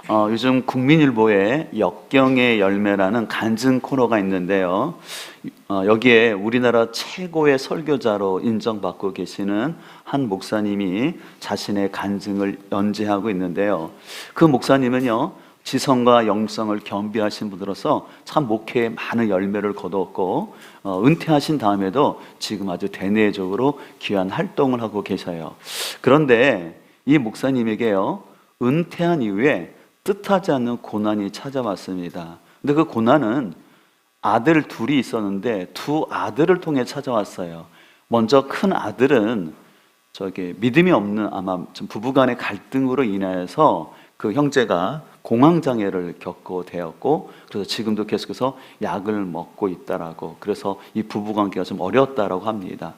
요즘 국민일보에 역경의 열매라는 간증 코너가 있는데요. 여기에 우리나라 최고의 설교자로 인정받고 계시는 한 목사님이 자신의 간증을 연재하고 있는데요. 그 목사님은요, 지성과 영성을 겸비하신 분으로서 참 목회에 많은 열매를 거두었고, 은퇴하신 다음에도 지금 아주 대내적으로 귀한 활동을 하고 계셔요. 그런데 이 목사님에게요, 은퇴한 이후에 뜻하지 않는 고난이 찾아왔습니다. 근데 그 고난은 아들 둘이 있었는데 두 아들을 통해 찾아왔어요. 먼저 큰 아들은 믿음이 없는 아마 좀 부부간의 갈등으로 인하여서 그 형제가 공황장애를 겪고 되었고, 그래서 지금도 계속해서 약을 먹고 있다라고, 그래서 이 부부관계가 좀 어려웠다라고 합니다.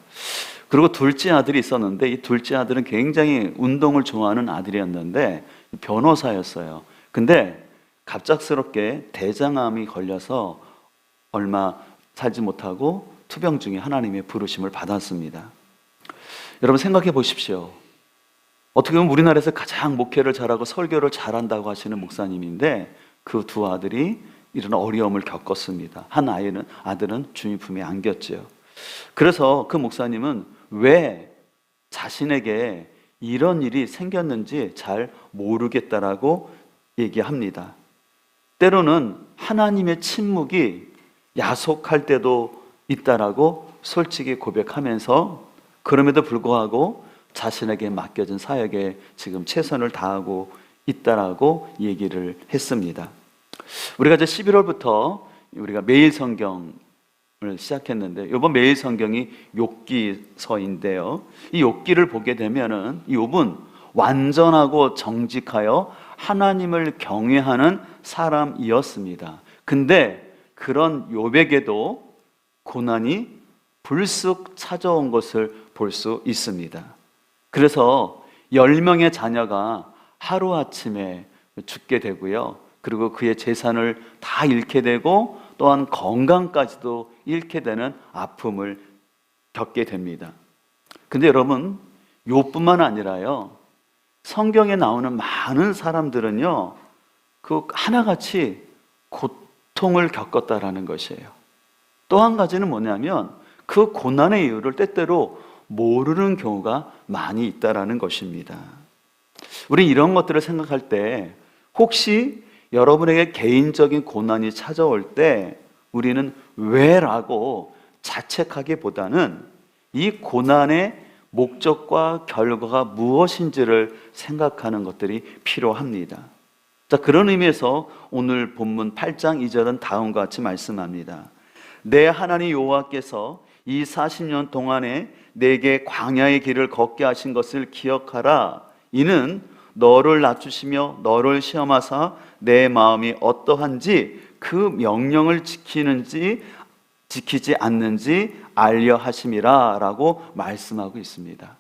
그리고 둘째 아들이 있었는데 이 둘째 아들은 굉장히 운동을 좋아하는 아들이었는데 변호사였어요. 근데 갑작스럽게 대장암이 걸려서 얼마 살지 못하고 투병 중에 하나님의 부르심을 받았습니다. 여러분 생각해 보십시오. 어떻게 보면 우리나라에서 가장 목회를 잘하고 설교를 잘한다고 하시는 목사님인데 그 두 아들이 이런 어려움을 겪었습니다. 한 아들은 주님 품에 안겼죠. 그래서 그 목사님은 왜 자신에게 이런 일이 생겼는지 잘 모르겠다라고 얘기합니다. 때로는 하나님의 침묵이 야속할 때도 있다라고 솔직히 고백하면서, 그럼에도 불구하고 자신에게 맡겨진 사역에 지금 최선을 다하고 있다라고 얘기를 했습니다. 우리가 이제 11월부터 우리가 매일 성경을 시작했는데, 이번 매일 성경이 욥기서인데요. 이 욥기를 보게 되면은 이 욥은 완전하고 정직하여 하나님을 경외하는 사람이었습니다. 근데 그런 욥에게도 고난이 불쑥 찾아온 것을 볼 수 있습니다. 그래서 10명의 자녀가 하루아침에 죽게 되고요. 그리고 그의 재산을 다 잃게 되고 또한 건강까지도 잃게 되는 아픔을 겪게 됩니다. 근데 여러분, 욥뿐만 아니라요, 성경에 나오는 많은 사람들은요, 그 하나같이 고통을 겪었다라는 것이에요. 또 한 가지는 뭐냐면 그 고난의 이유를 때때로 모르는 경우가 많이 있다라는 것입니다. 우리 이런 것들을 생각할 때 혹시 여러분에게 개인적인 고난이 찾아올 때 우리는 왜라고 자책하기보다는 이 고난의 목적과 결과가 무엇인지를 생각하는 것들이 필요합니다. 자, 그런 의미에서 오늘 본문 8장 2절은 다음과 같이 말씀합니다. 내 하나님 여호와께서 이 40년 동안에 내게 광야의 길을 걷게 하신 것을 기억하라. 이는 너를 낮추시며 너를 시험하사 내 마음이 어떠한지 그 명령을 지키지 않는지 알려 하심이라 라고 말씀하고 있습니다.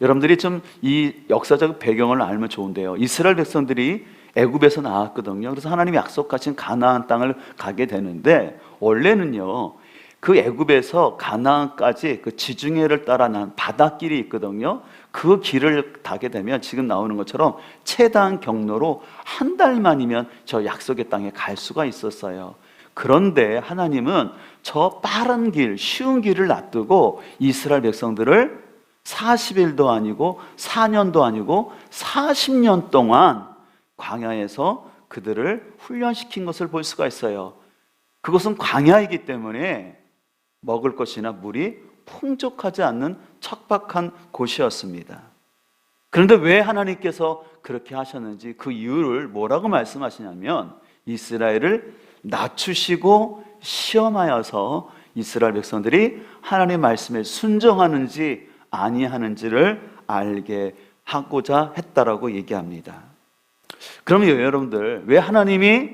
여러분들이 좀 이 역사적 배경을 알면 좋은데요, 이스라엘 백성들이 애굽에서 나왔거든요. 그래서 하나님이 약속하신 가나안 땅을 가게 되는데, 원래는요 그 애굽에서 가나안까지 그 지중해를 따라 난 바닷길이 있거든요. 그 길을 타게 되면 지금 나오는 것처럼 최단 경로로 한 달만이면 저 약속의 땅에 갈 수가 있었어요. 그런데 하나님은 저 빠른 길, 쉬운 길을 놔두고 이스라엘 백성들을 40일도 아니고 4년도 아니고 40년 동안 광야에서 그들을 훈련시킨 것을 볼 수가 있어요. 그것은 광야이기 때문에 먹을 것이나 물이 풍족하지 않는 척박한 곳이었습니다. 그런데 왜 하나님께서 그렇게 하셨는지 그 이유를 뭐라고 말씀하시냐면, 이스라엘을 낮추시고 시험하여서 이스라엘 백성들이 하나님의 말씀에 순종하는지 아니하는지를 알게 하고자 했다라고 얘기합니다. 그러면 여러분들, 왜 하나님이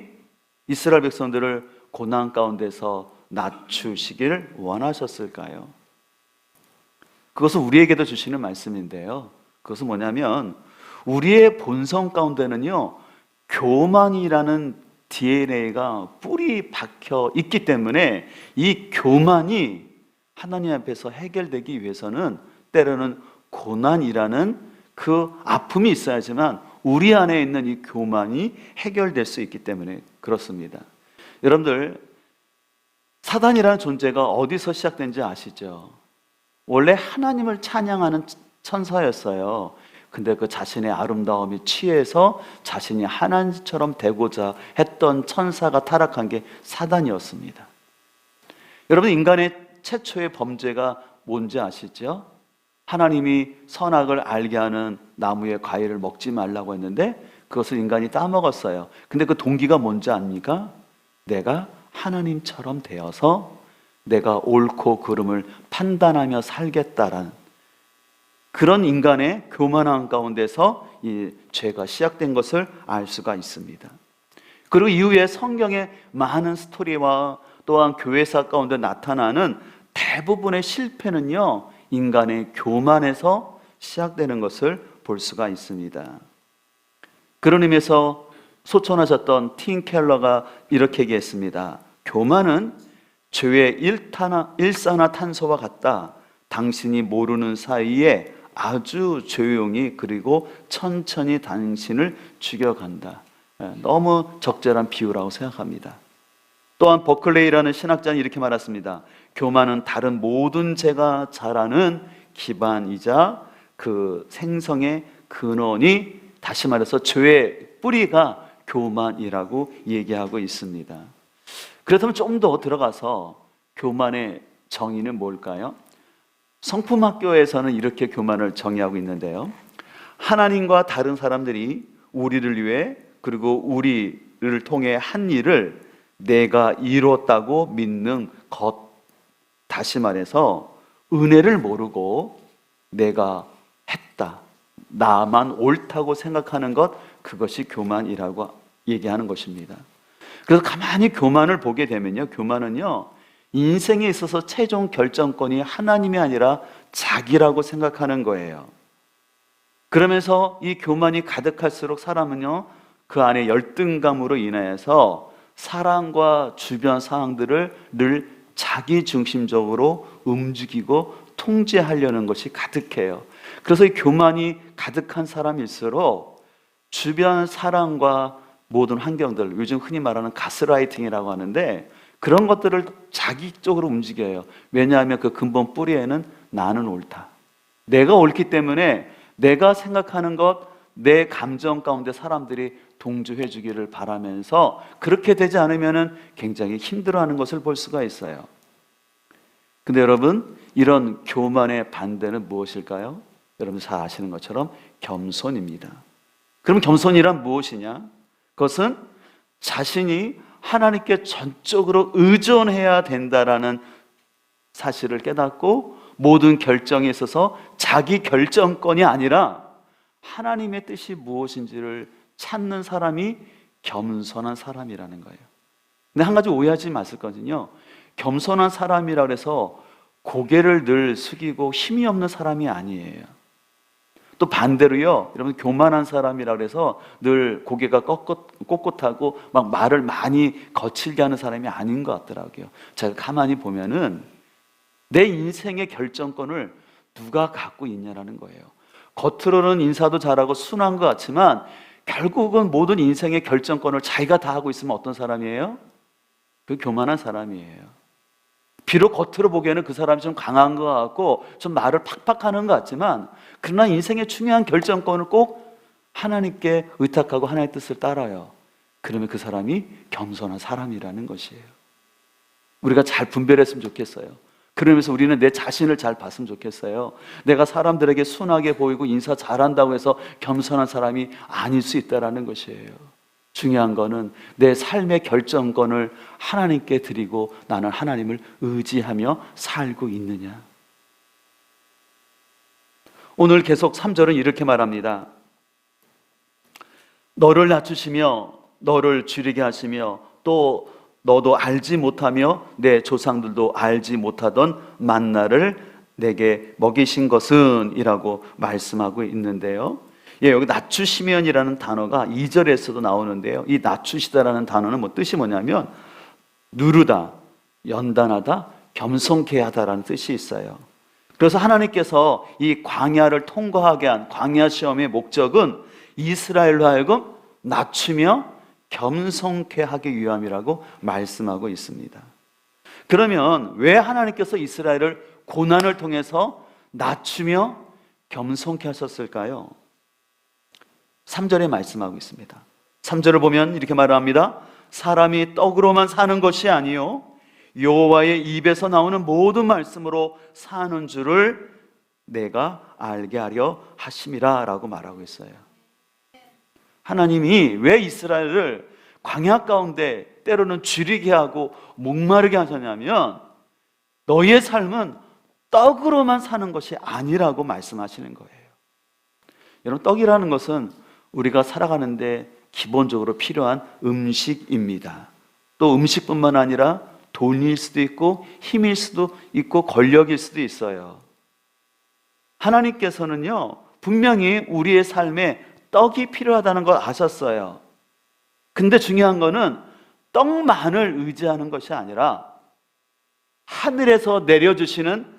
이스라엘 백성들을 고난 가운데서 낮추시기를 원하셨을까요? 그것은 우리에게도 주시는 말씀인데요, 그것은 뭐냐면 우리의 본성 가운데는요 교만이라는 DNA가 뿌리 박혀 있기 때문에 이 교만이 하나님 앞에서 해결되기 위해서는 때로는 고난이라는 그 아픔이 있어야지만 우리 안에 있는 이 교만이 해결될 수 있기 때문에 그렇습니다. 여러분들, 사단이라는 존재가 어디서 시작된지 아시죠? 원래 하나님을 찬양하는 천사였어요. 근데 그 자신의 아름다움이 취해서 자신이 하나님처럼 되고자 했던 천사가 타락한 게 사단이었습니다. 여러분, 인간의 최초의 범죄가 뭔지 아시죠? 하나님이 선악을 알게 하는 나무의 과일을 먹지 말라고 했는데 그것을 인간이 따먹었어요. 근데 그 동기가 뭔지 압니까? 내가 하나님처럼 되어서 내가 옳고 그름을 판단하며 살겠다라는 그런 인간의 교만함 가운데서 이 죄가 시작된 것을 알 수가 있습니다. 그리고 이후에 성경의 많은 스토리와 또한 교회사 가운데 나타나는 대부분의 실패는요, 인간의 교만에서 시작되는 것을 볼 수가 있습니다. 그런 의미에서 소천하셨던 팀 켈러가 이렇게 얘기했습니다. 교만은 죄의 일산화탄소와 같다. 당신이 모르는 사이에 아주 조용히 그리고 천천히 당신을 죽여간다. 너무 적절한 비유라고 생각합니다. 또한 버클레이라는 신학자는 이렇게 말했습니다. 교만은 다른 모든 죄가 자라는 기반이자 그 생성의 근원이, 다시 말해서 죄의 뿌리가 교만이라고 얘기하고 있습니다. 그렇다면 좀 더 들어가서 교만의 정의는 뭘까요? 성품학교에서는 이렇게 교만을 정의하고 있는데요. 하나님과 다른 사람들이 우리를 위해 그리고 우리를 통해 한 일을 내가 이뤘다고 믿는 것, 다시 말해서 은혜를 모르고 내가 했다, 나만 옳다고 생각하는 것, 그것이 교만이라고 얘기하는 것입니다. 그래서 가만히 교만을 보게 되면요, 교만은요, 인생에 있어서 최종 결정권이 하나님이 아니라 자기라고 생각하는 거예요. 그러면서 이 교만이 가득할수록 사람은요, 그 안에 열등감으로 인하여서 사랑과 주변 상황들을 늘 자기 중심적으로 움직이고 통제하려는 것이 가득해요. 그래서 이 교만이 가득한 사람일수록 주변 사랑과 모든 환경들, 요즘 흔히 말하는 가스라이팅이라고 하는데, 그런 것들을 자기 쪽으로 움직여요. 왜냐하면 그 근본 뿌리에는 나는 옳다, 내가 옳기 때문에 내가 생각하는 것, 내 감정 가운데 사람들이 동조해 주기를 바라면서, 그렇게 되지 않으면 굉장히 힘들어하는 것을 볼 수가 있어요. 근데 여러분, 이런 교만의 반대는 무엇일까요? 여러분 잘 아시는 것처럼 겸손입니다. 그럼 겸손이란 무엇이냐? 그것은 자신이 하나님께 전적으로 의존해야 된다라는 사실을 깨닫고 모든 결정에 있어서 자기 결정권이 아니라 하나님의 뜻이 무엇인지를 찾는 사람이 겸손한 사람이라는 거예요. 근데 한 가지 오해하지 마시거든요. 겸손한 사람이라고 해서 고개를 늘 숙이고 힘이 없는 사람이 아니에요. 또 반대로요, 여러분, 교만한 사람이라고 해서 늘 고개가 꼿꼿하고 막 말을 많이 거칠게 하는 사람이 아닌 것 같더라고요. 제가 가만히 보면은 내 인생의 결정권을 누가 갖고 있냐라는 거예요. 겉으로는 인사도 잘하고 순한 것 같지만 결국은 모든 인생의 결정권을 자기가 다 하고 있으면 어떤 사람이에요? 그 교만한 사람이에요. 비록 겉으로 보기에는 그 사람이 좀 강한 것 같고 좀 말을 팍팍 하는 것 같지만, 그러나 인생의 중요한 결정권을 꼭 하나님께 의탁하고 하나님의 뜻을 따라요. 그러면 그 사람이 겸손한 사람이라는 것이에요. 우리가 잘 분별했으면 좋겠어요. 그러면서 우리는 내 자신을 잘 봤으면 좋겠어요. 내가 사람들에게 순하게 보이고 인사 잘한다고 해서 겸손한 사람이 아닐 수 있다는 것이에요. 중요한 거는 내 삶의 결정권을 하나님께 드리고 나는 하나님을 의지하며 살고 있느냐. 오늘 계속 3절은 이렇게 말합니다. 너를 낮추시며 너를 줄이게 하시며 또 너도 알지 못하며 내 조상들도 알지 못하던 만나를 내게 먹이신 것은 이라고 말씀하고 있는데요. 여기 낮추시면이라는 단어가 2절에서도 나오는데요. 이 낮추시다라는 단어는 뜻이 뭐냐면 누르다, 연단하다, 겸손케 하다라는 뜻이 있어요. 그래서 하나님께서 이 광야를 통과하게 한 광야 시험의 목적은 이스라엘로 하여금 낮추며 겸손케 하기 위함이라고 말씀하고 있습니다. 그러면 왜 하나님께서 이스라엘을 고난을 통해서 낮추며 겸손케 하셨을까요? 3절에 말씀하고 있습니다. 3절을 보면 이렇게 말합니다. 사람이 떡으로만 사는 것이 아니요 여호와의 입에서 나오는 모든 말씀으로 사는 줄을 내가 알게 하려 하심이라 라고 말하고 있어요. 하나님이 왜 이스라엘을 광야 가운데 때로는 줄이게 하고 목마르게 하셨냐면 너희의 삶은 떡으로만 사는 것이 아니라고 말씀하시는 거예요. 여러분, 떡이라는 것은 우리가 살아가는데 기본적으로 필요한 음식입니다. 또 음식뿐만 아니라 돈일 수도 있고 힘일 수도 있고 권력일 수도 있어요. 하나님께서는요 분명히 우리의 삶에 떡이 필요하다는 걸 아셨어요. 근데 중요한 거는 떡만을 의지하는 것이 아니라 하늘에서 내려주시는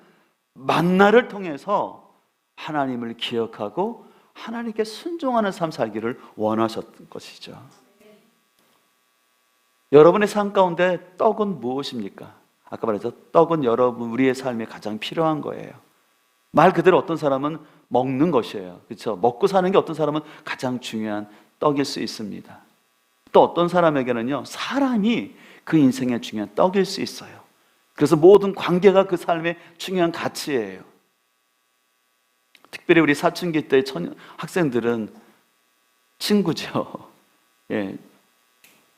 만나를 통해서 하나님을 기억하고 하나님께 순종하는 삶 살기를 원하셨던 것이죠. 여러분의 삶 가운데 떡은 무엇입니까? 아까 말했죠. 떡은 여러분 우리의 삶에 가장 필요한 거예요. 말 그대로 어떤 사람은 먹는 것이에요. 그렇죠? 먹고 사는 게 어떤 사람은 가장 중요한 떡일 수 있습니다. 또 어떤 사람에게는요 사람이 그 인생의 중요한 떡일 수 있어요. 그래서 모든 관계가 그 삶의 중요한 가치예요. 특별히 우리 사춘기 때 학생들은 친구죠. 예.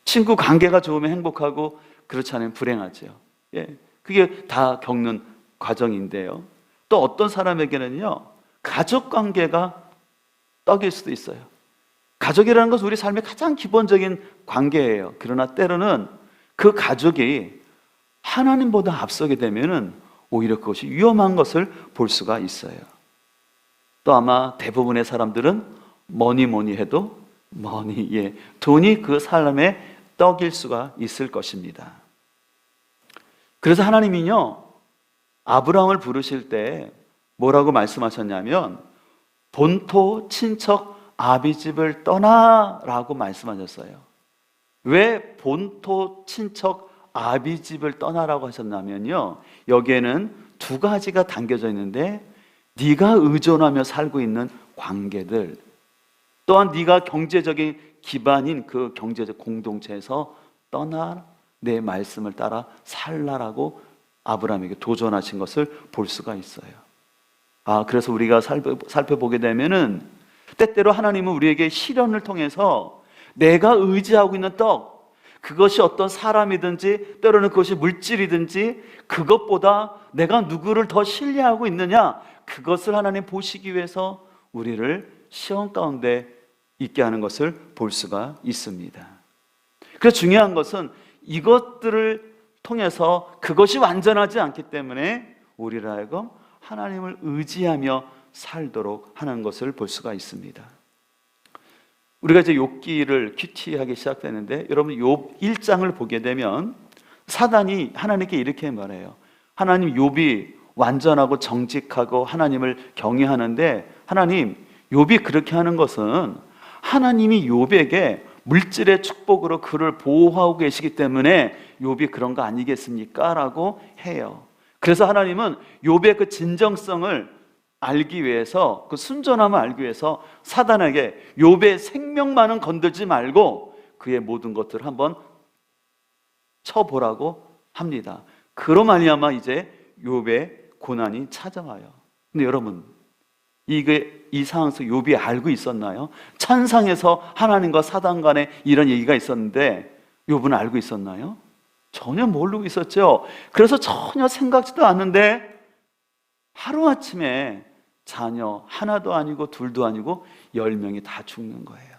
친구 관계가 좋으면 행복하고 그렇지 않으면 불행하죠. 예. 그게 다 겪는 과정인데요. 또 어떤 사람에게는요 가족 관계가 떡일 수도 있어요. 가족이라는 것은 우리 삶의 가장 기본적인 관계예요. 그러나 때로는 그 가족이 하나님보다 앞서게 되면은 오히려 그것이 위험한 것을 볼 수가 있어요. 또 아마 대부분의 사람들은 뭐니 해도 돈이 그 삶의 떡일 수가 있을 것입니다. 그래서 하나님이요 아브라함을 부르실 때 뭐라고 말씀하셨냐면 본토 친척 아비집을 떠나라고 말씀하셨어요. 왜 본토 친척 아비집을 떠나라고 하셨냐면요 여기에는 두 가지가 담겨져 있는데 네가 의존하며 살고 있는 관계들, 또한 네가 경제적인 기반인 그 경제적 공동체에서 떠나 내 말씀을 따라 살라라고 아브라함에게 도전하신 것을 볼 수가 있어요. 그래서 우리가 살펴보게 되면은 때때로 하나님은 우리에게 시련을 통해서 내가 의지하고 있는 떡, 그것이 어떤 사람이든지 때로는 그것이 물질이든지 그것보다 내가 누구를 더 신뢰하고 있느냐, 그것을 하나님 보시기 위해서 우리를 시험 가운데 있게 하는 것을 볼 수가 있습니다. 그래서 중요한 것은 이것들을 통해서 그것이 완전하지 않기 때문에 우리를 하여금 하나님을 의지하며 살도록 하는 것을 볼 수가 있습니다. 우리가 이제 욥기를 큐티하기 시작되는데 여러분 욥 1장을 보게 되면 사단이 하나님께 이렇게 말해요. 하나님, 욥이 완전하고 정직하고 하나님을 경외하는데 하나님, 욥이 그렇게 하는 것은 하나님이 욥에게 물질의 축복으로 그를 보호하고 계시기 때문에 욥이 그런 거 아니겠습니까? 라고 해요. 그래서 하나님은 욥의 그 진정성을 알기 위해서, 그 순전함을 알기 위해서 사단에게 욥의 생명만은 건들지 말고 그의 모든 것들을 한번 쳐보라고 합니다. 그로 말미암아 이제 욥의 고난이 찾아와요. 근데 여러분, 이 상황 속 욥이 알고 있었나요? 천상에서 하나님과 사단 간에 이런 얘기가 있었는데 욥은 알고 있었나요? 전혀 모르고 있었죠. 그래서 전혀 생각지도 않는데 하루아침에 자녀 하나도 아니고 둘도 아니고 10명이 다 죽는 거예요.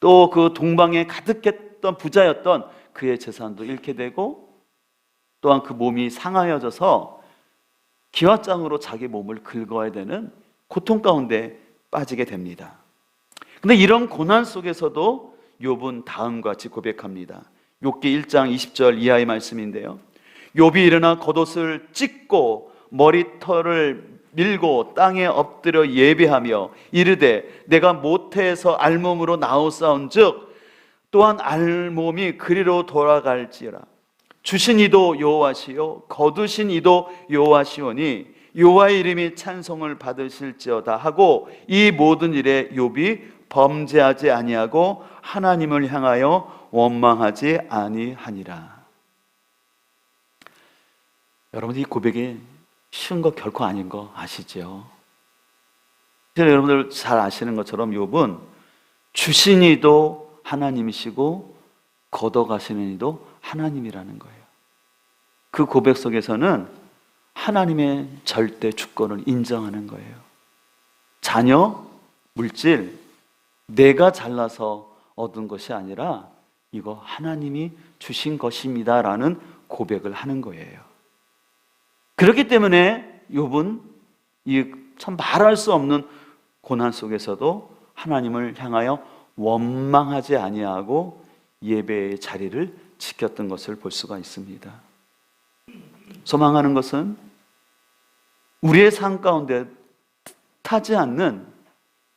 또 그 동방에 가득했던 부자였던 그의 재산도 잃게 되고 또한 그 몸이 상하여져서 기와장으로 자기 몸을 긁어야 되는 고통 가운데 빠지게 됩니다. 근데 이런 고난 속에서도 욥은 다음과 같이 고백합니다. 욥기 1장 20절 이하의 말씀인데요. 욥이 일어나 겉옷을 찢고 머리털을 밀고 땅에 엎드려 예배하며 이르되 내가 모태에서 알몸으로 나오사온즉 또한 알몸이 그리로 돌아갈지라. 주신 이도 여호와시요 거두신 이도 여호와시오니 여호와의 이름이 찬송을 받으실지어다 하고 이 모든 일에 욥이 범죄하지 아니하고 하나님을 향하여 원망하지 아니하니라. 여러분, 이 고백이 쉬운 거 결코 아닌 거 아시죠? 여러분들 잘 아시는 것처럼 욥은 주신 이도 하나님이시고 걷어가시는 이도 하나님이라는 거예요. 그 고백 속에서는 하나님의 절대 주권을 인정하는 거예요. 자녀, 물질, 내가 잘나서 얻은 것이 아니라 이거 하나님이 주신 것입니다라는 고백을 하는 거예요. 그렇기 때문에 욥은 이 참 말할 수 없는 고난 속에서도 하나님을 향하여 원망하지 아니하고 예배의 자리를 지켰던 것을 볼 수가 있습니다. 소망하는 것은 우리의 삶 가운데 타지 않는,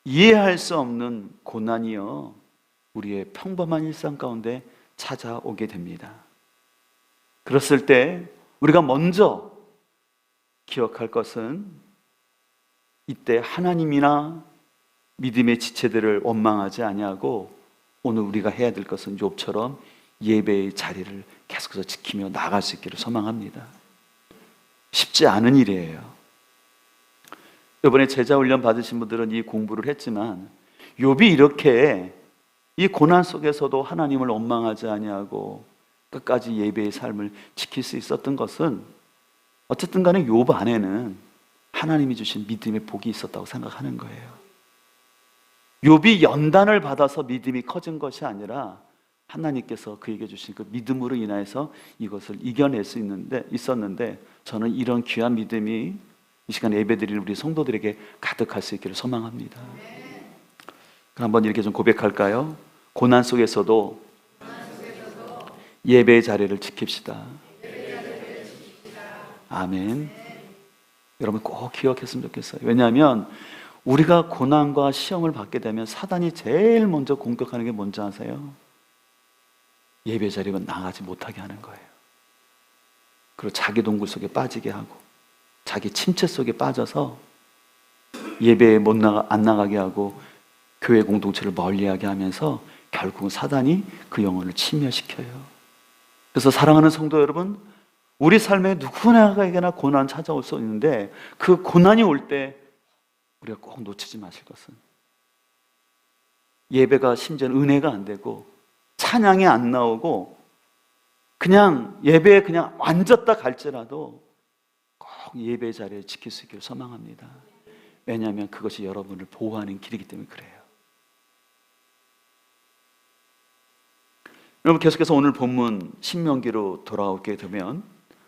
이해할 수 없는 고난이요 우리의 평범한 일상 가운데 찾아오게 됩니다. 그랬을 때 우리가 먼저 기억할 것은 이때 하나님이나 믿음의 지체들을 원망하지 아니하고 오늘 우리가 해야 될 것은 욥처럼 예배의 자리를 계속해서 지키며 나아갈 수 있기를 소망합니다. 쉽지 않은 일이에요. 이번에 제자 훈련 받으신 분들은 이 공부를 했지만 욥이 이렇게 이 고난 속에서도 하나님을 원망하지 아니하고 끝까지 예배의 삶을 지킬 수 있었던 것은 어쨌든 간에 욥 안에는 하나님이 주신 믿음의 복이 있었다고 생각하는 거예요. 욥이 연단을 받아서 믿음이 커진 것이 아니라 하나님께서 그에게 주신 그 믿음으로 인하여서 이것을 이겨낼 수 있었는데 저는 이런 귀한 믿음이 이 시간에 예배드리는 우리 성도들에게 가득할 수 있기를 소망합니다. 그럼 한번 이렇게 좀 고백할까요? 고난 속에서도 예배의 자리를 지킵시다. 아멘. 여러분 꼭 기억했으면 좋겠어요. 왜냐하면 우리가 고난과 시험을 받게 되면 사단이 제일 먼저 공격하는 게 뭔지 아세요? 예배 자리에 나가지 못하게 하는 거예요. 그리고 자기 동굴 속에 빠지게 하고 자기 침체 속에 빠져서 예배에 안 나가게 하고 교회 공동체를 멀리하게 하면서 결국은 사단이 그 영혼을 침멸시켜요. 그래서 사랑하는 성도 여러분, 우리 삶에 누구나에게나 고난 찾아올 수 있는데 그 고난이 올 때 우리가 꼭 놓치지 마실 것은 예배가 심지어는 은혜가 안 되고 찬양이 안 나오고 그냥 예배에 그냥 앉았다 갈지라도 꼭 예배 자리에 지킬 수 있기를 소망합니다. 왜냐하면 그것이 여러분을 보호하는 길이기 때문에 그래요. 여러분 계속해서 오늘 본문 신명기로 돌아오게 되면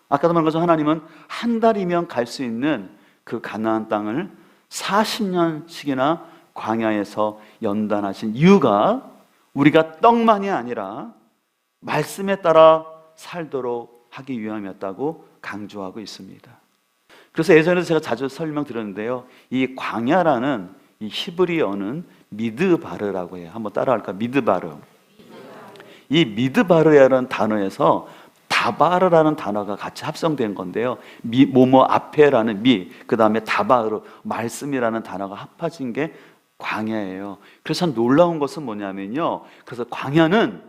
아까도 말한 것처럼 하나님은 한 달이면 갈 수 있는 그 가나안 땅을 40년씩이나 광야에서 연단하신 이유가 우리가 떡만이 아니라 말씀에 따라 살도록 하기 위함이었다고 강조하고 있습니다. 그래서 예전에 제가 자주 설명드렸는데요, 이 광야라는 이 히브리어는 미드바르라고 해요. 한번 따라할까? 미드바르. 이 미드바르라는 단어에서 다바르라는 단어가 같이 합성된 건데요, 뭐뭐 앞에라는 그 다음에 다바르, 말씀이라는 단어가 합해진 게 광야예요. 그래서 참 놀라운 것은 뭐냐면요, 그래서 광야는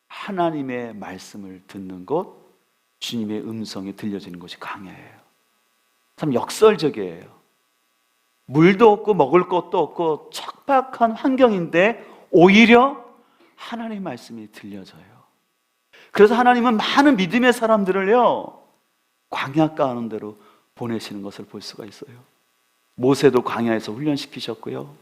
하나님의 말씀을 듣는 곳, 주님의 음성이 들려지는 곳이 광야예요. 참 역설적이에요. 물도 없고 먹을 것도 없고 척박한 환경인데 오히려 하나님의 말씀이 들려져요. 그래서 하나님은 많은 믿음의 사람들을요 광야 가운데로 보내시는 것을 볼 수가 있어요. 모세도 광야에서 훈련시키셨고요,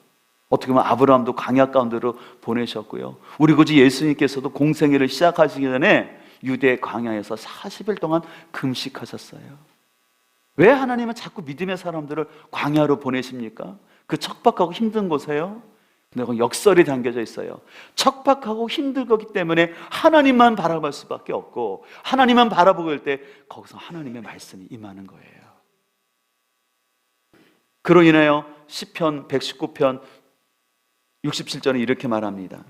어떻게 보면 아브라함도 광야 가운데로 보내셨고요, 우리 구주 예수님께서도 공생애를 시작하시기 전에 유대 광야에서 40일 동안 금식하셨어요. 왜 하나님은 자꾸 믿음의 사람들을 광야로 보내십니까? 그 척박하고 힘든 곳에요. 근데 그 역설이 담겨져 있어요. 척박하고 힘들 거기 때문에 하나님만 바라볼 수밖에 없고, 하나님만 바라보고 있을 때 거기서 하나님의 말씀이 임하는 거예요. 그로 인하여 시편 119편 67절은 이렇게 말합니다.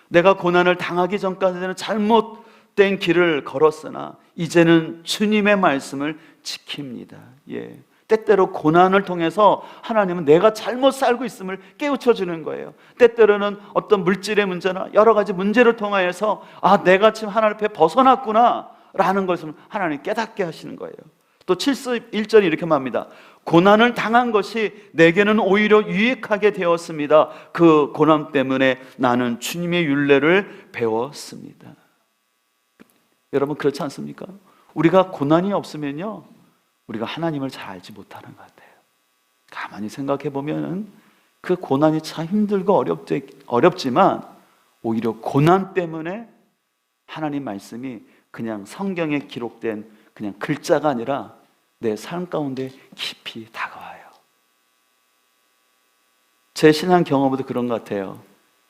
내가 고난을 당하기 전까지는 잘못된 길을 걸었으나 이제는 주님의 말씀을 지킵니다. 예. 때때로 고난을 통해서 하나님은 내가 잘못 살고 있음을 깨우쳐 주는 거예요. 때때로는 어떤 물질의 문제나 여러 가지 문제를 통하여서 내가 지금 하나님 앞에 벗어났구나 라는 것을 하나님 깨닫게 하시는 거예요. 또 71절이 이렇게 말합니다. 고난을 당한 것이 내게는 오히려 유익하게 되었습니다. 그 고난 때문에 나는 주님의 율례를 배웠습니다. 여러분 그렇지 않습니까? 우리가 고난이 없으면요, 우리가 하나님을 잘 알지 못하는 것 같아요. 가만히 생각해 보면 그 고난이 참 힘들고 어렵지만 오히려 고난 때문에 하나님 말씀이 그냥 성경에 기록된 그냥 글자가 아니라 내 삶 가운데 깊이 다가와요. 제 신앙 경험도 그런 것 같아요.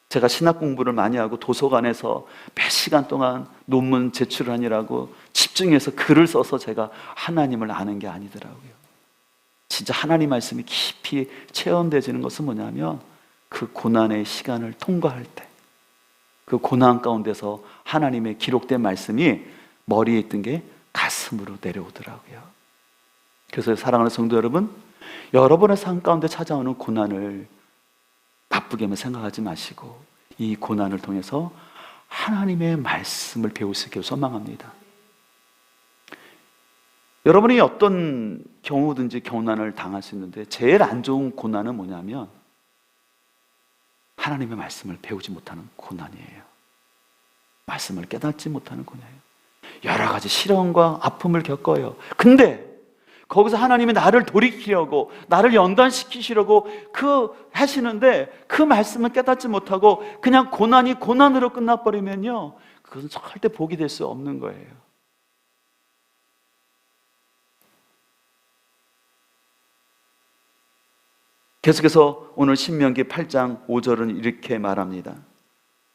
제가 신학 공부를 많이 하고 도서관에서 몇 시간 동안 논문 제출을 하느라고 집중해서 글을 써서 제가 하나님을 아는 게 아니더라고요. 진짜 하나님 말씀이 깊이 체험되지는 것은 뭐냐면 그 고난의 시간을 통과할 때, 그 고난 가운데서 하나님의 기록된 말씀이 머리에 있던 게 가슴으로 내려오더라고요. 그래서 사랑하는 성도 여러분, 여러분의 삶 가운데 찾아오는 고난을 나쁘게만 생각하지 마시고 이 고난을 통해서 하나님의 말씀을 배울 수 있기를 소망합니다. 여러분이 어떤 경우든지 고난을 당할 수 있는데 제일 안 좋은 고난은 뭐냐면 하나님의 말씀을 배우지 못하는 고난이에요. 말씀을 깨닫지 못하는 고난이에요. 여러 가지 시련과 아픔을 겪어요. 근데 거기서 하나님이 나를 돌이키려고, 나를 연단시키시려고 하시는데 그 말씀을 깨닫지 못하고 그냥 고난이 고난으로 끝나버리면요, 그것은 절대 복이 될 수 없는 거예요. 계속해서 오늘 신명기 8장 5절은 이렇게 말합니다.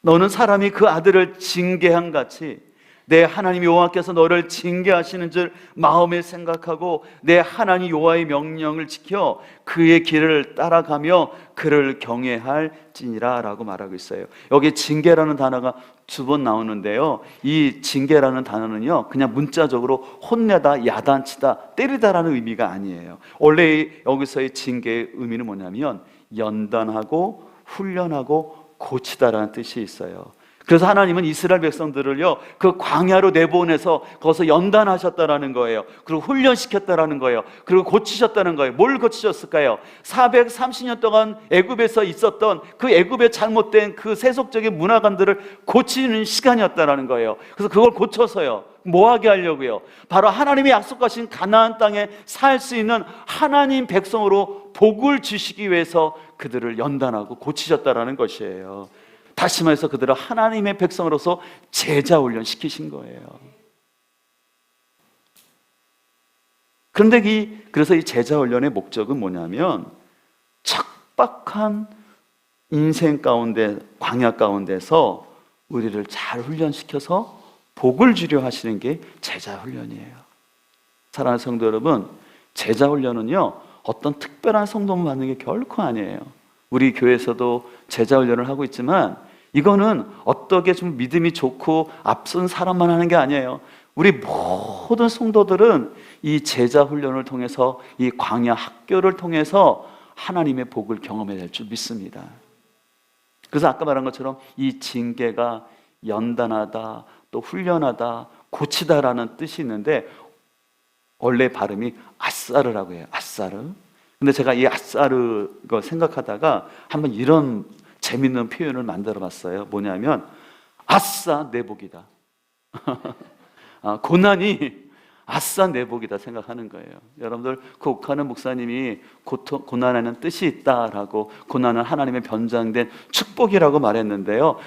너는 사람이 그 아들을 징계한 같이 내 하나님 여호와께서 너를 징계하시는 줄 마음에 생각하고 내 하나님 여호와의 명령을 지켜 그의 길을 따라가며 그를 경외할지니라 라고 말하고 있어요. 여기 징계라는 단어가 2번 나오는데요, 이 징계라는 단어는요 그냥 문자적으로 혼내다, 야단치다, 때리다라는 의미가 아니에요. 원래 여기서의 징계의 의미는 뭐냐면 연단하고 훈련하고 고치다라는 뜻이 있어요. 그래서 하나님은 이스라엘 백성들을요 그 광야로 내보내서 거기서 연단하셨다라는 거예요. 그리고 훈련시켰다라는 거예요. 그리고 고치셨다는 거예요. 뭘 고치셨을까요? 430년 동안 애굽에서 있었던 그 애굽의 잘못된 그 세속적인 문화관들을 고치는 시간이었다라는 거예요. 그래서 그걸 고쳐서요 뭐하게 하려고요? 바로 하나님이 약속하신 가나안 땅에 살 수 있는 하나님 백성으로 복을 주시기 위해서 그들을 연단하고 고치셨다라는 것이에요. 다시 말해서 그들을 하나님의 백성으로서 제자 훈련 시키신 거예요. 그런데 그래서 이 제자 훈련의 목적은 뭐냐면 척박한 인생 가운데, 광야 가운데서 우리를 잘 훈련시켜서 복을 주려 하시는 게 제자 훈련이에요. 사랑하는 성도 여러분, 제자 훈련은요 어떤 특별한 성도만 받는 게 결코 아니에요. 우리 교회에서도 제자 훈련을 하고 있지만 이거는 어떻게 좀 믿음이 좋고 앞선 사람만 하는 게 아니에요. 우리 모든 성도들은 이 제자 훈련을 통해서, 이 광야 학교를 통해서 하나님의 복을 경험해야 될 줄 믿습니다. 그래서 아까 말한 것처럼 이 징계가 연단하다, 또 훈련하다, 고치다라는 뜻이 있는데 원래 발음이 아싸르라고 해요. 아싸르. 근데 제가 이 아싸르 거 생각하다가 한번 이런 재밌는 표현을 만들어 봤어요. 뭐냐면 아싸 내 복이다. 고난이 아싸 내 복이다 생각하는 거예요. 여러분들 그 옥하는 목사님이 고난에는 뜻이 있다라고, 고난은 하나님의 변장된 축복이라고 말했는데요.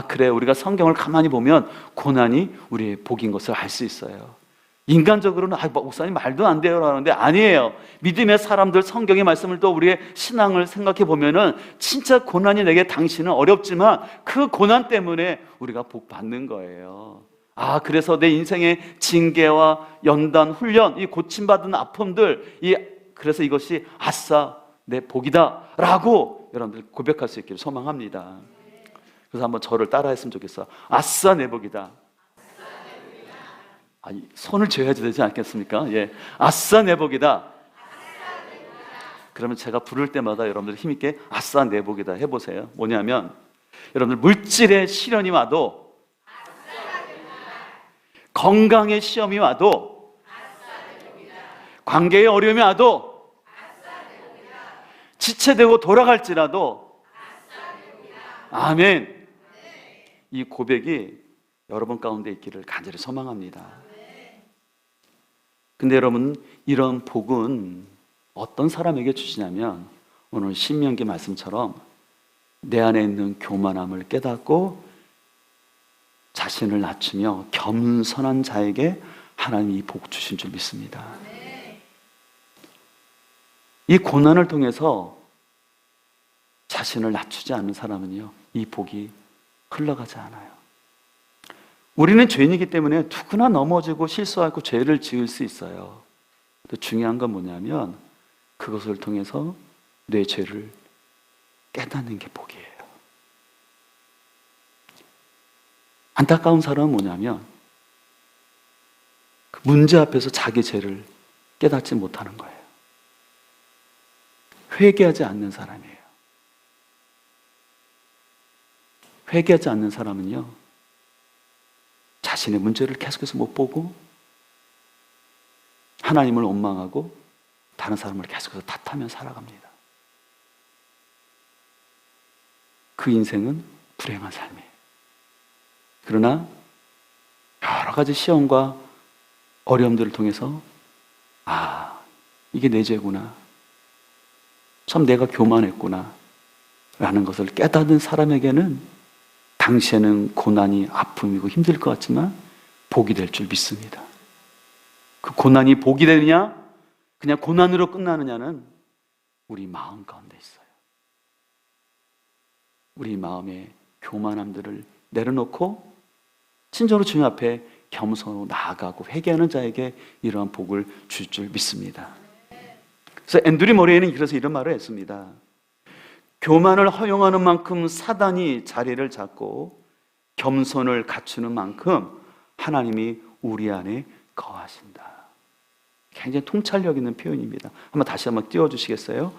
그래, 우리가 성경을 가만히 보면 고난이 우리의 복인 것을 알 수 있어요. 인간적으로는 목사님 말도 안 돼요 라는데 아니에요. 믿음의 사람들, 성경의 말씀을 또 우리의 신앙을 생각해 보면은 진짜 고난이 내게 당신은 어렵지만 그 고난 때문에 우리가 복 받는 거예요. 그래서 내 인생의 징계와 연단, 훈련, 이 고침받은 아픔들, 그래서 이것이 아싸 내 복이다 라고 여러분들 고백할 수 있기를 소망합니다. 그래서 한번 저를 따라 했으면 좋겠어요. 아싸 내 복이다. 아니, 손을 쥐어야지 되지 않겠습니까? 예, 아싸 내 복이다. 그러면 제가 부를 때마다 여러분들 힘있게 아싸 내 복이다 해보세요. 뭐냐면 여러분들 물질의 시련이 와도, 건강의 시험이 와도, 관계의 어려움이 와도, 지체되고 돌아갈지라도, 아멘. 이 고백이 여러분 가운데 있기를 간절히 소망합니다. 근데 여러분, 이런 복은 어떤 사람에게 주시냐면 오늘 신명기 말씀처럼 내 안에 있는 교만함을 깨닫고 자신을 낮추며 겸손한 자에게 하나님이 이 복 주신 줄 믿습니다. 이 고난을 통해서 자신을 낮추지 않는 사람은요, 이 복이 흘러가지 않아요. 우리는 죄인이기 때문에 누구나 넘어지고 실수하고 죄를 지을 수 있어요. 또 중요한 건 뭐냐면 그것을 통해서 내 죄를 깨닫는 게 복이에요. 안타까운 사람은 뭐냐면 그 문제 앞에서 자기 죄를 깨닫지 못하는 거예요. 회개하지 않는 사람이에요. 회개하지 않는 사람은요, 자신의 문제를 계속해서 못 보고 하나님을 원망하고 다른 사람을 계속해서 탓하며 살아갑니다. 그 인생은 불행한 삶이에요. 그러나 여러 가지 시험과 어려움들을 통해서 이게 내 죄구나, 참 내가 교만했구나 라는 것을 깨닫는 사람에게는 당시에는 고난이 아픔이고 힘들 것 같지만 복이 될 줄 믿습니다. 그 고난이 복이 되느냐 그냥 고난으로 끝나느냐는 우리 마음 가운데 있어요. 우리 마음의 교만함들을 내려놓고 진정으로 주님 앞에 겸손으로 나아가고 회개하는 자에게 이러한 복을 줄 줄 믿습니다. 그래서 앤드류 모레이는 그래서 이런 말을 했습니다. 교만을 허용하는 만큼 사단이 자리를 잡고 겸손을 갖추는 만큼 하나님이 우리 안에 거하신다. 굉장히 통찰력 있는 표현입니다. 한번 다시 한번 띄워주시겠어요?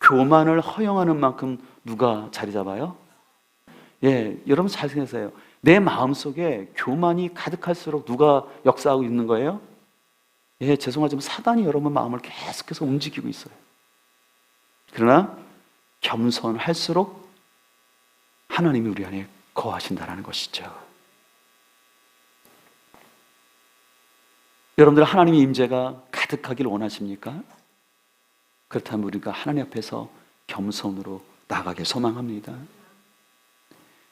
교만을 허용하는 만큼 누가 자리 잡아요? 예, 여러분 잘 생각하세요. 내 마음속에 교만이 가득할수록 누가 역사하고 있는 거예요? 예, 죄송하지만 사단이 여러분 마음을 계속해서 움직이고 있어요. 그러나 겸손할수록 하나님이 우리 안에 거하신다는 것이죠. 여러분들 하나님의 임재가 가득하기를 원하십니까? 그렇다면 우리가 하나님 앞에서 겸손으로 나가길 소망합니다.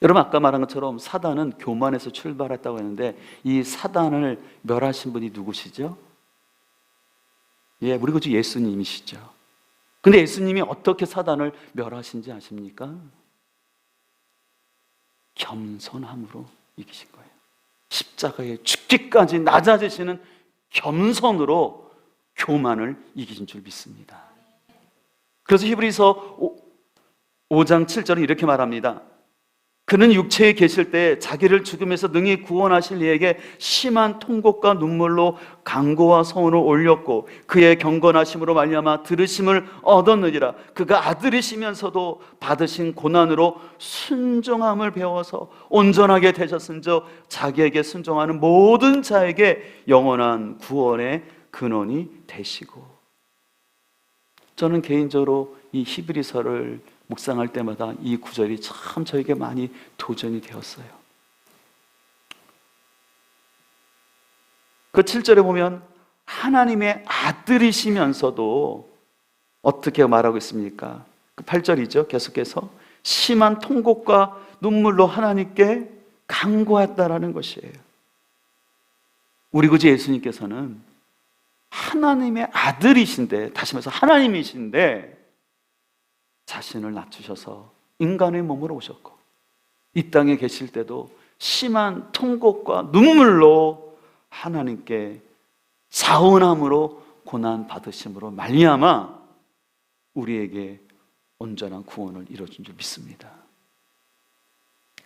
여러분 아까 말한 것처럼 사단은 교만에서 출발했다고 했는데 이 사단을 멸하신 분이 누구시죠? 예, 우리 구주 예수님이시죠. 근데 예수님이 어떻게 사단을 멸하신지 아십니까? 겸손함으로 이기신 거예요. 십자가에 죽기까지 낮아지시는 겸손으로 교만을 이기신 줄 믿습니다. 그래서 히브리서 5장 7절은 이렇게 말합니다. 그는 육체에 계실 때 자기를 죽음에서 능히 구원하실 이에게 심한 통곡과 눈물로 간구와 서원을 올렸고 그의 경건하심으로 말미암아 들으심을 얻었느니라. 그가 아들이시면서도 받으신 고난으로 순종함을 배워서 온전하게 되셨은즉 자기에게 순종하는 모든 자에게 영원한 구원의 근원이 되시고. 저는 개인적으로 이 히브리서를 묵상할 때마다 이 구절이 참 저에게 많이 도전이 되었어요. 그 7절에 보면 하나님의 아들이시면서도 어떻게 말하고 있습니까? 그 8절이죠. 계속해서 심한 통곡과 눈물로 하나님께 간구했다라는 것이에요. 우리 구주 예수님께서는 하나님의 아들이신데, 다시 말해서 하나님이신데 자신을 낮추셔서 인간의 몸으로 오셨고 이 땅에 계실 때도 심한 통곡과 눈물로 하나님께 자원함으로 고난 받으심으로 말미암아 우리에게 온전한 구원을 이뤄준 줄 믿습니다.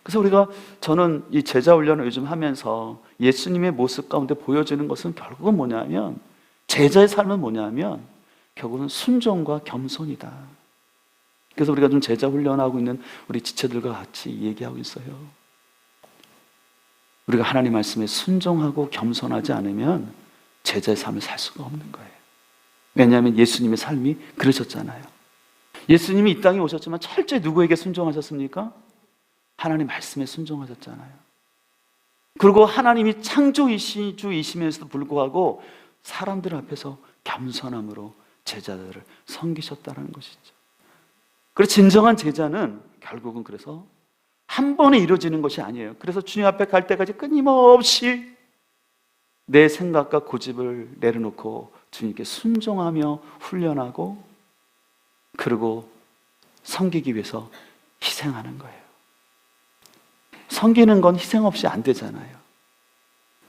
그래서 저는 이 제자 훈련을 요즘 하면서 예수님의 모습 가운데 보여지는 것은 결국은 뭐냐면, 제자의 삶은 뭐냐면 결국은 순종과 겸손이다. 그래서 우리가 좀 제자 훈련하고 있는 우리 지체들과 같이 얘기하고 있어요. 우리가 하나님 말씀에 순종하고 겸손하지 않으면 제자의 삶을 살 수가 없는 거예요. 왜냐하면 예수님의 삶이 그러셨잖아요. 예수님이 이 땅에 오셨지만 철저히 누구에게 순종하셨습니까? 하나님 말씀에 순종하셨잖아요. 그리고 하나님이 창조주이시면서도 불구하고 사람들 앞에서 겸손함으로 제자들을 섬기셨다는 것이죠. 그래서 진정한 제자는 결국은 그래서 한 번에 이루어지는 것이 아니에요. 그래서 주님 앞에 갈 때까지 끊임없이 내 생각과 고집을 내려놓고 주님께 순종하며 훈련하고, 그리고 섬기기 위해서 희생하는 거예요. 섬기는 건 희생 없이 안 되잖아요.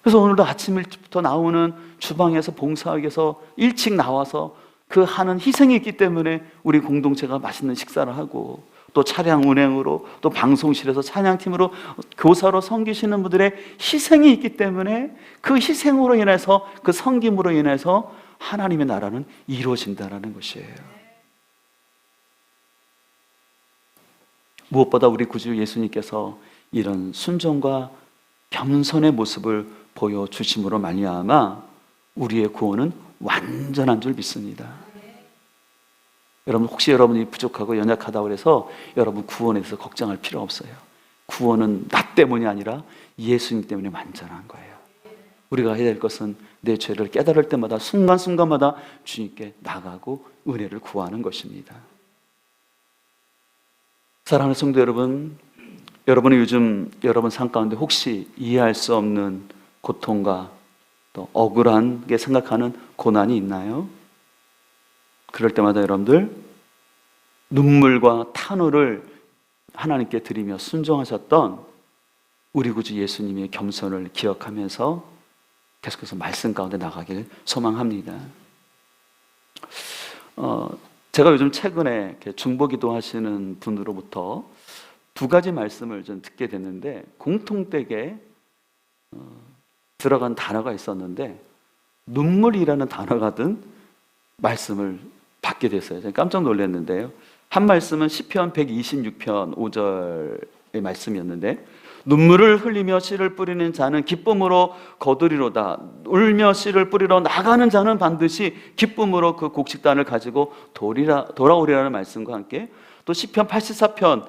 그래서 오늘도 아침 일찍부터 나오는 주방에서 봉사하기 위해서 일찍 나와서 그 하는 희생이 있기 때문에 우리 공동체가 맛있는 식사를 하고, 또 차량 운행으로, 또 방송실에서 찬양팀으로, 교사로 섬기시는 분들의 희생이 있기 때문에 그 희생으로 인해서, 그 섬김으로 인해서 하나님의 나라는 이루어진다는 것이에요. 무엇보다 우리 구주 예수님께서 이런 순종과 겸손의 모습을 보여주심으로 말미암아 우리의 구원은 완전한 줄 믿습니다. 여러분, 혹시 여러분이 부족하고 연약하다고 해서 여러분 구원에 대해서 걱정할 필요 없어요. 구원은 나 때문이 아니라 예수님 때문에 완전한 거예요. 우리가 해야 될 것은 내 죄를 깨달을 때마다, 순간순간마다 주님께 나가고 은혜를 구하는 것입니다. 사랑하는 성도 여러분, 여러분은 요즘 여러분 삶 가운데 혹시 이해할 수 없는 고통과 또 억울하게 생각하는 고난이 있나요? 그럴 때마다 여러분들 눈물과 탄호를 하나님께 드리며 순종하셨던 우리 구주 예수님의 겸손을 기억하면서 계속해서 말씀 가운데 나가길 소망합니다. 제가 요즘 최근에 중보기도 하시는 분으로부터 두 가지 말씀을 좀 듣게 됐는데, 공통되게 들어간 단어가 있었는데 눈물이라는 단어가 든 말씀을 받게 됐어요. 제가 깜짝 놀랐는데요. 한 말씀은 시편 126편 5절의 말씀이었는데, 눈물을 흘리며 씨를 뿌리는 자는 기쁨으로 거두리로다. 울며 씨를 뿌리러 나가는 자는 반드시 기쁨으로 그 곡식단을 가지고 돌아오리라는 말씀과 함께, 또 시편 84편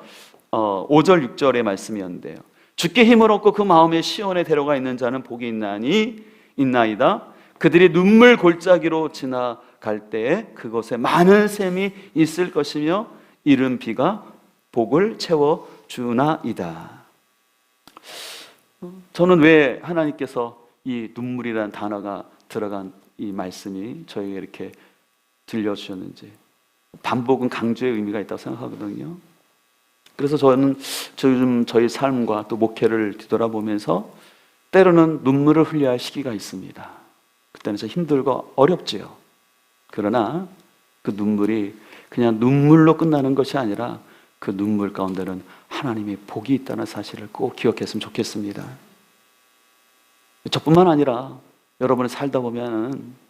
5절 6절의 말씀이었는데요. 주께 힘을 얻고 그 마음에 시온에 데려가 있는 자는 복이 있나이다. 그들이 눈물 골짜기로 지나갈 때에 그곳에 많은 샘이 있을 것이며 이른 비가 복을 채워주나이다. 저는 왜 하나님께서 이 눈물이라는 단어가 들어간 이 말씀이 저에게 이렇게 들려주셨는지, 반복은 강조의 의미가 있다고 생각하거든요. 그래서 저는 요즘 저희 삶과 또 목회를 뒤돌아보면서 때로는 눈물을 흘려야 할 시기가 있습니다. 그때는 진짜 힘들고 어렵지요. 그러나 그 눈물이 그냥 눈물로 끝나는 것이 아니라 그 눈물 가운데는 하나님의 복이 있다는 사실을 꼭 기억했으면 좋겠습니다. 저뿐만 아니라 여러분이 살다 보면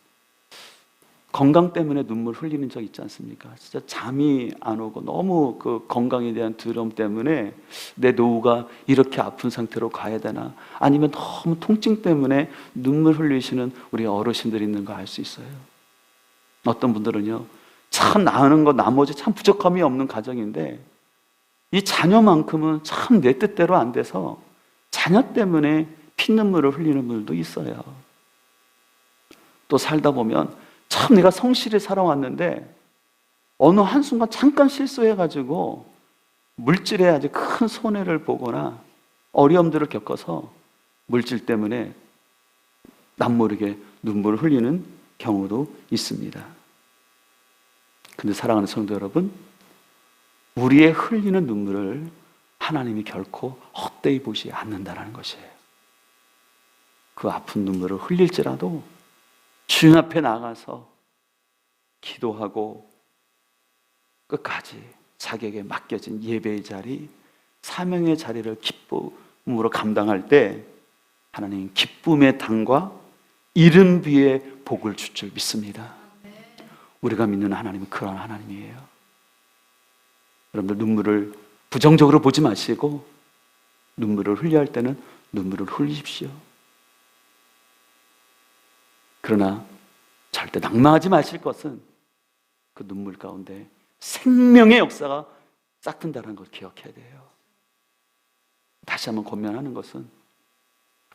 건강 때문에 눈물 흘리는 적 있지 않습니까? 진짜 잠이 안 오고 너무 그 건강에 대한 두려움 때문에 내 노후가 이렇게 아픈 상태로 가야 되나, 아니면 너무 통증 때문에 눈물 흘리시는 우리 어르신들이 있는 거 알 수 있어요. 어떤 분들은요, 참 나는 거 나머지 참 부족함이 없는 가정인데 이 자녀만큼은 참 내 뜻대로 안 돼서 자녀 때문에 피눈물을 흘리는 분들도 있어요. 또 살다 보면 참 내가 성실히 살아왔는데 어느 한순간 잠깐 실수해가지고 물질에 아주 큰 손해를 보거나 어려움들을 겪어서 물질 때문에 남모르게 눈물을 흘리는 경우도 있습니다. 근데 사랑하는 성도 여러분, 우리의 흘리는 눈물을 하나님이 결코 헛되이 보지 않는다는 것이에요. 그 아픈 눈물을 흘릴지라도 주님 앞에 나가서 기도하고 끝까지 자기에게 맡겨진 예배의 자리, 사명의 자리를 기쁨으로 감당할 때 하나님 기쁨의 당과 이른 비의 복을 줄 줄 믿습니다. 우리가 믿는 하나님은 그런 하나님이에요. 여러분들 눈물을 부정적으로 보지 마시고 눈물을 흘려야 할 때는 눈물을 흘리십시오. 그러나 절대 낙마하지 마실 것은 그 눈물 가운데 생명의 역사가 싹튼다는 걸 기억해야 돼요. 다시 한번 권면하는 것은,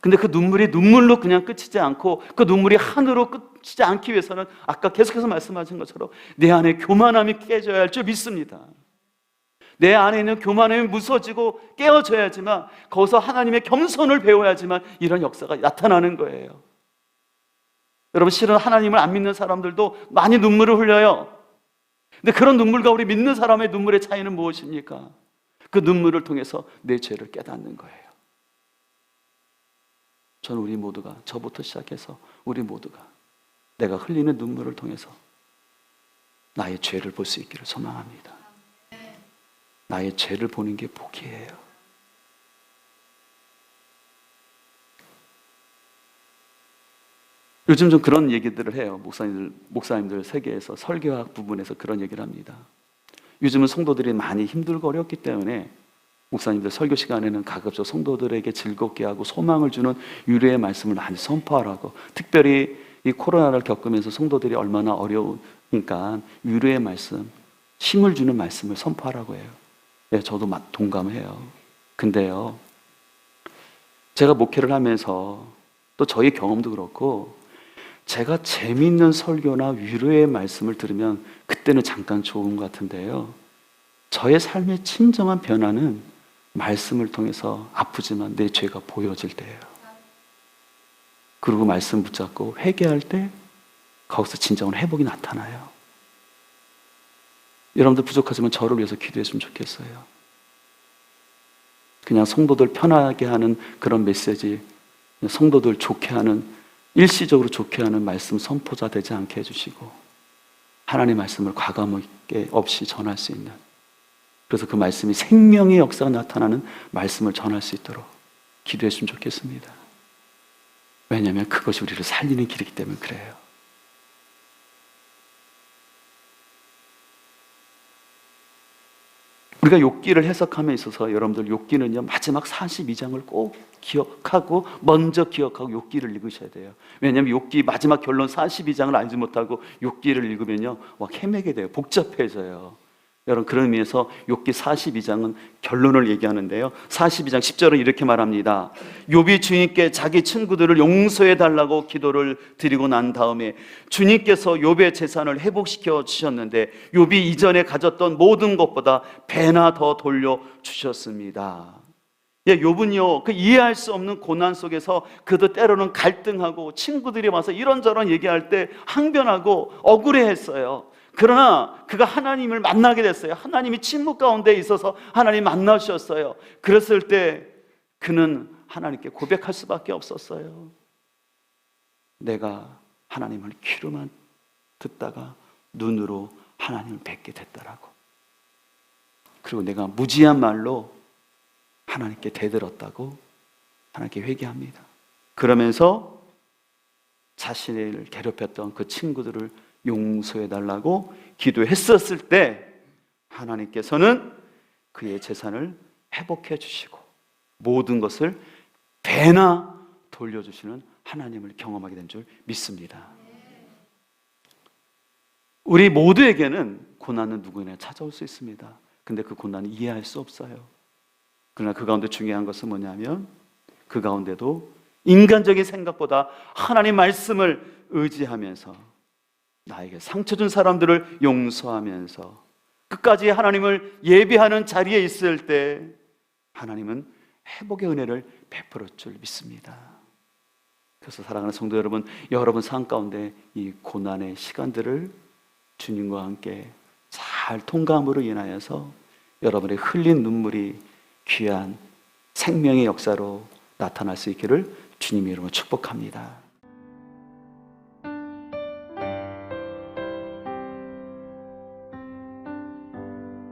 근데 그 눈물이 눈물로 그냥 끝이지 않고 그 눈물이 한으로 끝이지 않기 위해서는 아까 계속해서 말씀하신 것처럼 내 안에 교만함이 깨져야 할 줄 믿습니다. 내 안에 있는 교만함이 무서지고 깨어져야지만, 거기서 하나님의 겸손을 배워야지만 이런 역사가 나타나는 거예요. 여러분, 실은 하나님을 안 믿는 사람들도 많이 눈물을 흘려요. 근데 그런 눈물과 우리 믿는 사람의 눈물의 차이는 무엇입니까? 그 눈물을 통해서 내 죄를 깨닫는 거예요. 저는 우리 모두가, 저부터 시작해서 우리 모두가 내가 흘리는 눈물을 통해서 나의 죄를 볼 수 있기를 소망합니다. 나의 죄를 보는 게 복이에요. 요즘 좀 그런 얘기들을 해요. 목사님들 세계에서 설교학 부분에서 그런 얘기를 합니다. 요즘은 성도들이 많이 힘들고 어렵기 때문에 목사님들 설교 시간에는 가급적 성도들에게 즐겁게 하고 소망을 주는 유래의 말씀을 많이 선포하라고, 특별히 이 코로나를 겪으면서 성도들이 얼마나 어려우니까 유래의 말씀, 힘을 주는 말씀을 선포하라고 해요. 네, 저도 동감해요. 근데요, 제가 목회를 하면서 또 저희 경험도 그렇고, 제가 재미있는 설교나 위로의 말씀을 들으면 그때는 잠깐 좋은 것 같은데요, 저의 삶의 진정한 변화는 말씀을 통해서 아프지만 내 죄가 보여질 때예요. 그리고 말씀 붙잡고 회개할 때 거기서 진정한 회복이 나타나요. 여러분들 부족하지만 저를 위해서 기도했으면 좋겠어요. 그냥 성도들 편하게 하는 그런 메시지, 성도들 좋게 하는, 일시적으로 좋게 하는 말씀 선포자 되지 않게 해주시고, 하나님의 말씀을 과감 없이 전할 수 있는, 그래서 그 말씀이 생명의 역사가 나타나는 말씀을 전할 수 있도록 기도했으면 좋겠습니다. 왜냐하면 그것이 우리를 살리는 길이기 때문에 그래요. 우리가 욥기를 해석함에 있어서 여러분들 욥기는요, 마지막 42장을 꼭 기억하고, 먼저 기억하고 욥기를 읽으셔야 돼요. 왜냐하면 욥기 마지막 결론 42장을 알지 못하고 욥기를 읽으면요, 헤매게 돼요. 복잡해져요. 여러분, 그런 의미에서 욥기 42장은 결론을 얘기하는데요, 42장 10절은 이렇게 말합니다. 욥이 주님께 자기 친구들을 용서해 달라고 기도를 드리고 난 다음에 주님께서 욥의 재산을 회복시켜 주셨는데 욥이 이전에 가졌던 모든 것보다 배나 더 돌려 주셨습니다. 욥은요, 그 이해할 수 없는 고난 속에서 그도 때로는 갈등하고 친구들이 와서 이런저런 얘기할 때 항변하고 억울해했어요. 그러나 그가 하나님을 만나게 됐어요. 하나님이 침묵 가운데 있어서 하나님 만나주셨어요. 그랬을 때 그는 하나님께 고백할 수밖에 없었어요. 내가 하나님을 귀로만 듣다가 눈으로 하나님을 뵙게 됐다라고. 그리고 내가 무지한 말로 하나님께 대들었다고 하나님께 회개합니다. 그러면서 자신을 괴롭혔던 그 친구들을 용서해달라고 기도했었을 때 하나님께서는 그의 재산을 회복해 주시고 모든 것을 배나 돌려주시는 하나님을 경험하게 된 줄 믿습니다. 우리 모두에게는 고난은 누구나 찾아올 수 있습니다. 근데 그 고난은 이해할 수 없어요. 그러나 그 가운데 중요한 것은 뭐냐면 그 가운데도 인간적인 생각보다 하나님 말씀을 의지하면서 나에게 상처 준 사람들을 용서하면서 끝까지 하나님을 예배하는 자리에 있을 때 하나님은 회복의 은혜를 베풀어 줄 믿습니다. 그래서 사랑하는 성도 여러분, 여러분 삶 가운데 이 고난의 시간들을 주님과 함께 잘 통과함으로 인하여서 여러분의 흘린 눈물이 귀한 생명의 역사로 나타날 수 있기를 주님의 이름으로 축복합니다.